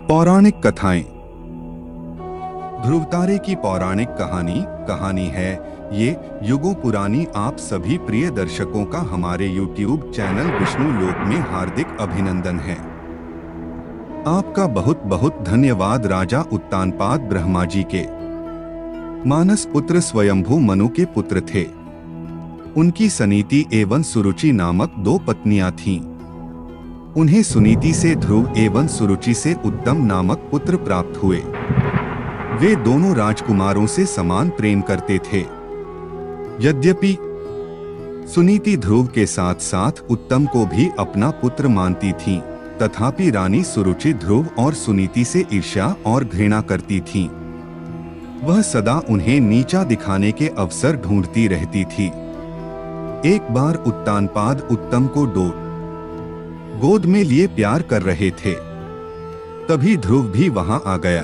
पौराणिक कथाएं। ध्रुवतारे की पौराणिक कहानी है ये युगों पुरानी। आप सभी प्रिय दर्शकों का हमारे YouTube चैनल विष्णु लोक में हार्दिक अभिनंदन है। आपका बहुत बहुत धन्यवाद। राजा उत्तानपाद ब्रह्मा जी के मानस पुत्र स्वयंभू मनु के पुत्र थे। उनकी सनीति एवं सुरुचि नामक दो पत्नियां थीं। उन्हें सुनीति से ध्रुव एवं सुरुचि से उत्तम नामक पुत्र प्राप्त हुए। वे दोनों राजकुमारों से समान प्रेम करते थे। यद्यपि सुनीति ध्रुव के साथ साथ उत्तम को भी अपना पुत्र मानती थीं, तथापि रानी सुरुचि ध्रुव और सुनीति से ईर्ष्या और घृणा करती थीं। वह सदा उन्हें नीचा दिखाने के अवसर ढूंढती रहती थी। एक बार उत्तानपाद उत्तम को गोद में लिए प्यार कर रहे थे। तभी ध्रुव भी वहां आ गया।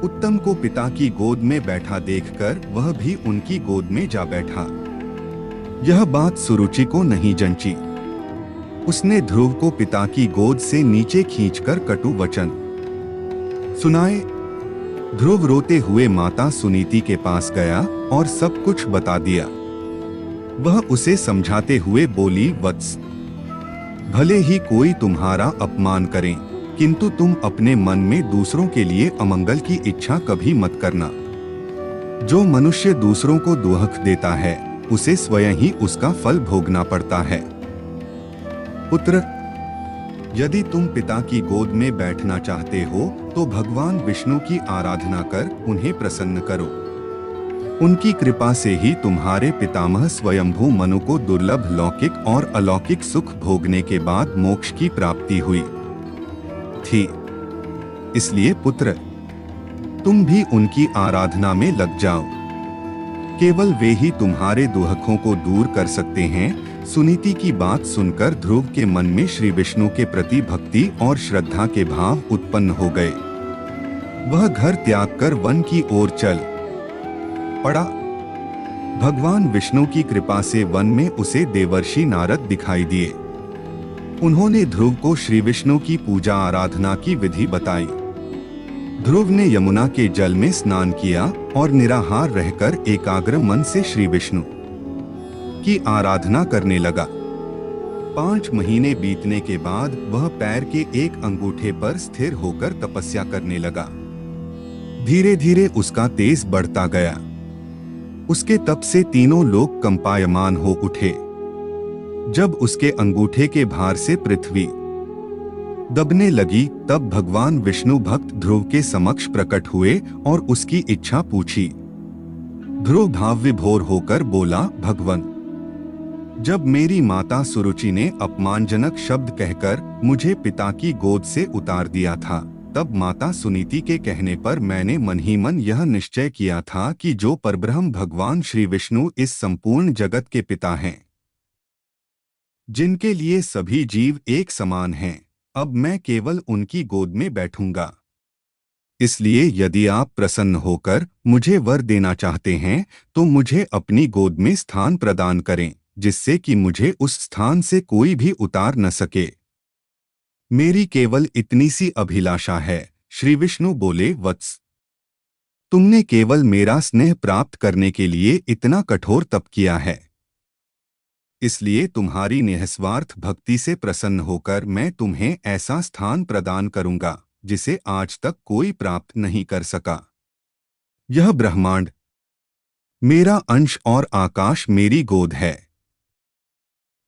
उत्तम को पिता की गोद में बैठा देखकर वह भी उनकी गोद में जा बैठा। यह बात सुरुचि को नहीं जंची। उसने ध्रुव को पिता की गोद से नीचे खींचकर कटु वचन सुनाए। ध्रुव रोते हुए माता सुनीति के पास गया और सब कुछ बता दिया। वह उसे समझाते हुए बोली, वत्स, भले ही कोई तुम्हारा अपमान करे, किंतु तुम अपने मन में दूसरों के लिए अमंगल की इच्छा कभी मत करना। जो मनुष्य दूसरों को दुख देता है, उसे स्वयं ही उसका फल भोगना पड़ता है। पुत्र, यदि तुम पिता की गोद में बैठना चाहते हो तो भगवान विष्णु की आराधना कर उन्हें प्रसन्न करो। उनकी कृपा से ही तुम्हारे पितामह स्वयंभू मनु को दुर्लभ लौकिक और अलौकिक सुख भोगने के बाद मोक्ष की प्राप्ति हुई थी। इसलिए पुत्र, तुम भी उनकी आराधना में लग जाओ। केवल वे ही तुम्हारे दुखों को दूर कर सकते हैं। सुनीति की बात सुनकर ध्रुव के मन में श्री विष्णु के प्रति भक्ति और श्रद्धा के भाव उत्पन्न हो गए। वह घर त्याग कर वन की ओर चल पड़ा। भगवान विष्णु की कृपा से वन में उसे देवर्षि नारद दिखाई दिए। उन्होंने ध्रुव को श्री विष्णु की पूजा आराधना की विधि बताई। ध्रुव ने यमुना के जल में स्नान किया और निराहार रहकर एकाग्र मन से श्री विष्णु की आराधना करने लगा। 5 महीने बीतने के बाद वह पैर के एक अंगूठे पर स्थिर होकर तपस्या करने लगा। धीरे धीरे उसका तेज बढ़ता गया। उसके तप से तीनों लोक कंपायमान हो उठे। जब उसके अंगूठे के भार से पृथ्वी दबने लगी, तब भगवान विष्णु भक्त ध्रुव के समक्ष प्रकट हुए और उसकी इच्छा पूछी। ध्रुव भाव विभोर होकर बोला, भगवन, जब मेरी माता सुरुचि ने अपमानजनक शब्द कहकर मुझे पिता की गोद से उतार दिया था, तब माता सुनीति के कहने पर मैंने मन ही मन यह निश्चय किया था कि जो परब्रह्म भगवान श्री विष्णु इस संपूर्ण जगत के पिता हैं, जिनके लिए सभी जीव एक समान हैं, अब मैं केवल उनकी गोद में बैठूंगा। इसलिए यदि आप प्रसन्न होकर मुझे वर देना चाहते हैं तो मुझे अपनी गोद में स्थान प्रदान करें, जिससे कि मुझे उस स्थान से कोई भी उतार न सके। मेरी केवल इतनी सी अभिलाषा है। श्री विष्णु बोले, वत्स, तुमने केवल मेरा स्नेह प्राप्त करने के लिए इतना कठोर तप किया है। इसलिए तुम्हारी निस्वार्थ भक्ति से प्रसन्न होकर मैं तुम्हें ऐसा स्थान प्रदान करूंगा जिसे आज तक कोई प्राप्त नहीं कर सका। यह ब्रह्मांड मेरा अंश और आकाश मेरी गोद है।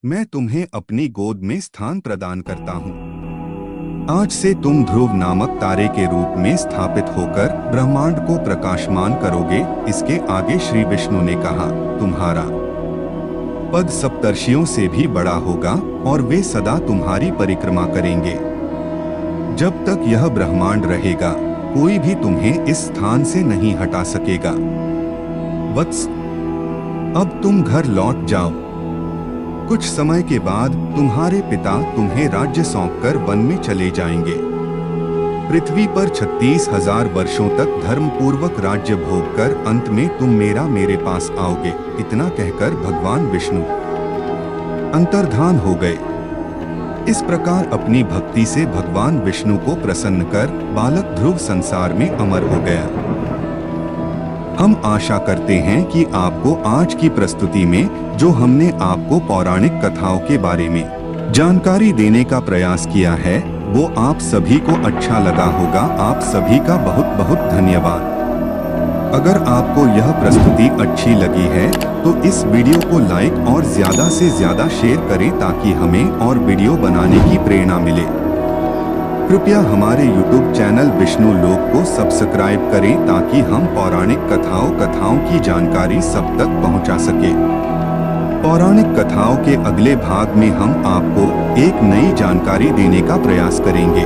मैं तुम्हें अपनी गोद में स्थान प्रदान करता हूं। आज से तुम ध्रुव नामक तारे के रूप में स्थापित होकर ब्रह्मांड को प्रकाशमान करोगे। इसके आगे श्री विष्णु ने कहा, तुम्हारा पद सप्तर्षियों से भी बड़ा होगा और वे सदा तुम्हारी परिक्रमा करेंगे। जब तक यह ब्रह्मांड रहेगा, कोई भी तुम्हें इस स्थान से नहीं हटा सकेगा। वत्स, अब तुम घर लौट जाओ। कुछ समय के बाद तुम्हारे पिता तुम्हें राज्य सौंपकर वन में चले जाएंगे। पृथ्वी पर 36,000 वर्षों तक धर्मपूर्वक राज्य भोगकर अंत में तुम मेरे पास आओगे। इतना कहकर भगवान विष्णु अंतर्धान हो गए। इस प्रकार अपनी भक्ति से भगवान विष्णु को प्रसन्न कर बालक ध्रुव संसार में अमर हो गया। हम आशा करते हैं कि आपको आज की प्रस्तुति में जो हमने आपको पौराणिक कथाओं के बारे में जानकारी देने का प्रयास किया है वो आप सभी को अच्छा लगा होगा। आप सभी का बहुत बहुत धन्यवाद। अगर आपको यह प्रस्तुति अच्छी लगी है तो इस वीडियो को लाइक और ज्यादा से ज्यादा शेयर करें ताकि हमें और वीडियो बनाने की प्रेरणा मिले। कृपया हमारे YouTube चैनल विष्णु लोक को सब्सक्राइब करें ताकि हम पौराणिक कथाओं की जानकारी सब तक पहुंचा सके। पौराणिक कथाओं के अगले भाग में हम आपको एक नई जानकारी देने का प्रयास करेंगे।